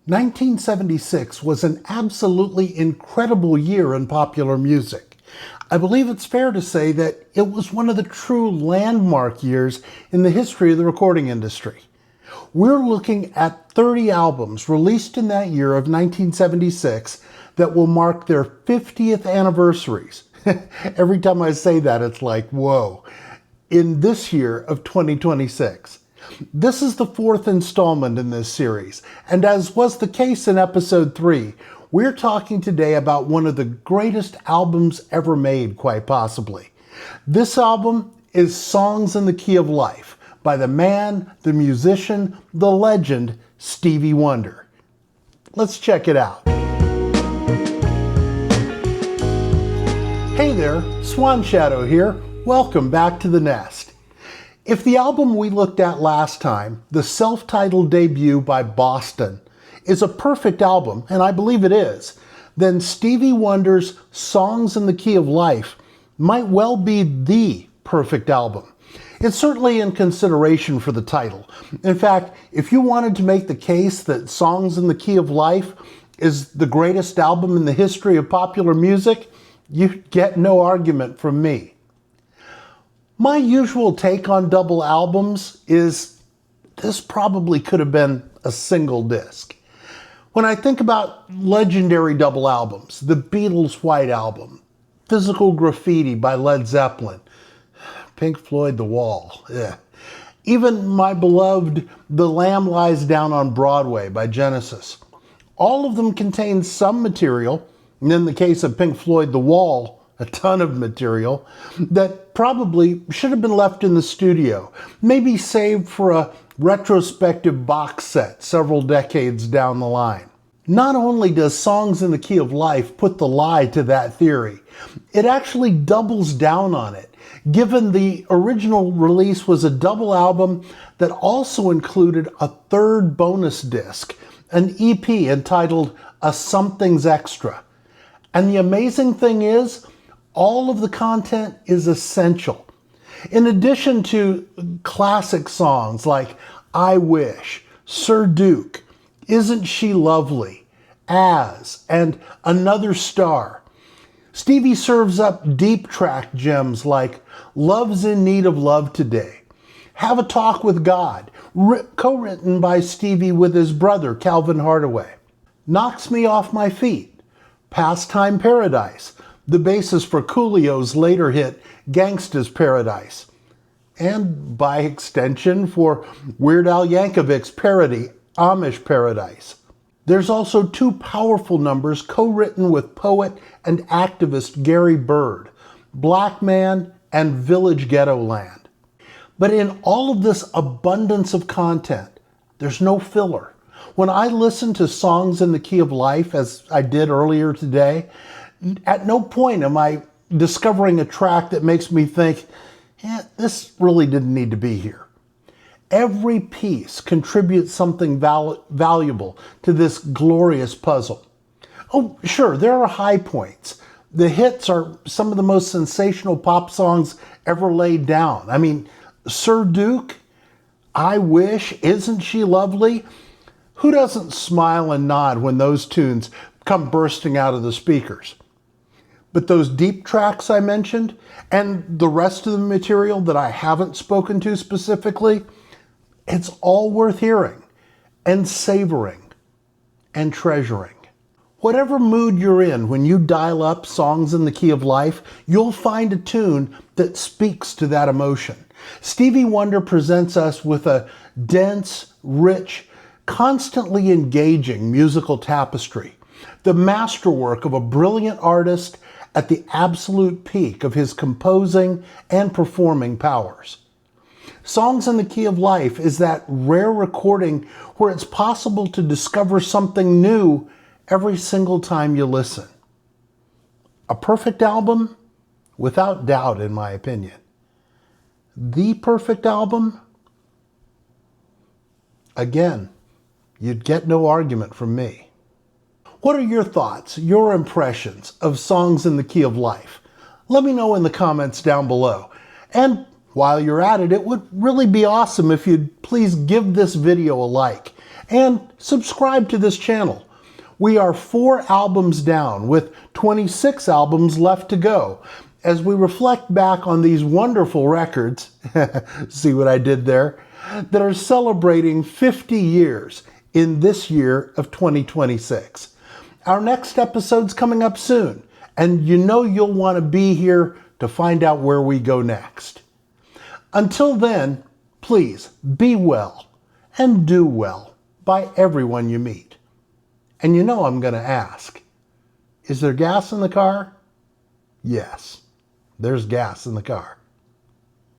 1976 was an absolutely incredible year in popular music. I believe it's fair to say that it was one of the true landmark years in the history of the recording industry. We're looking at 30 albums released in that year of 1976 that will mark their 50th anniversaries. Every time I say that, it's like, whoa, in this year of 2026. This is the fourth installment in this series, and as was the case in episode 3, we're talking today about one of the greatest albums ever made, quite possibly. This album is Songs in the Key of Life by the man, the musician, the legend, Stevie Wonder. Let's check it out. Hey there, Swan Shadow here. Welcome back to the nest. If the album we looked at last time, the self-titled debut by Boston, is a perfect album, and I believe it is, then Stevie Wonder's Songs in the Key of Life might well be the perfect album. It's certainly in consideration for the title. In fact, if you wanted to make the case that Songs in the Key of Life is the greatest album in the history of popular music, you'd get no argument from me. My usual take on double albums is this probably could have been a single disc. When I think about legendary double albums, the Beatles' White Album, Physical Graffiti by Led Zeppelin, Pink Floyd The Wall, even my beloved The Lamb Lies Down on Broadway by Genesis, all of them contain some material, and in the case of Pink Floyd The Wall, a ton of material, that probably should have been left in the studio, maybe saved for a retrospective box set several decades down the line. Not only does Songs in the Key of Life put the lie to that theory, it actually doubles down on it, given the original release was a double album that also included a third bonus disc, an EP entitled A Something's Extra. And the amazing thing is, all of the content is essential. In addition to classic songs like I Wish, Sir Duke, Isn't She Lovely, As, and Another Star, Stevie serves up deep track gems like Love's in Need of Love Today, Have a Talk with God, co-written by Stevie with his brother Calvin Hardaway, Knocks Me Off My Feet, Pastime Paradise, the basis for Coolio's later hit Gangsta's Paradise, and by extension for Weird Al Yankovic's parody Amish Paradise. There's also two powerful numbers co-written with poet and activist Gary Bird, Black Man and Village Ghetto Land. But in all of this abundance of content, there's no filler. When I listen to Songs in the Key of Life, as I did earlier today, at no point am I discovering a track that makes me think, this really didn't need to be here. Every piece contributes something valuable to this glorious puzzle. Oh, sure, there are high points. The hits are some of the most sensational pop songs ever laid down. I mean, Sir Duke, I Wish, Isn't She Lovely? Who doesn't smile and nod when those tunes come bursting out of the speakers? But those deep tracks I mentioned, and the rest of the material that I haven't spoken to specifically, it's all worth hearing, and savoring, and treasuring. Whatever mood you're in when you dial up Songs in the Key of Life, you'll find a tune that speaks to that emotion. Stevie Wonder presents us with a dense, rich, constantly engaging musical tapestry, the masterwork of a brilliant artist at the absolute peak of his composing and performing powers. Songs in the Key of Life is that rare recording where it's possible to discover something new every single time you listen. A perfect album? Without doubt, in my opinion. The perfect album? Again, you'd get no argument from me. What are your thoughts, your impressions of Songs in the Key of Life? Let me know in the comments down below. And while you're at it, it would really be awesome if you'd please give this video a like And subscribe to this channel. We are 4 albums down with 26 albums left to go. As we reflect back on these wonderful records, see what I did there, that are celebrating 50 years in this year of 2026. Our next episode's coming up soon, and you know you'll want to be here to find out where we go next. Until then, please be well and do well by everyone you meet. And you know I'm going to ask, is there gas in the car? Yes, there's gas in the car.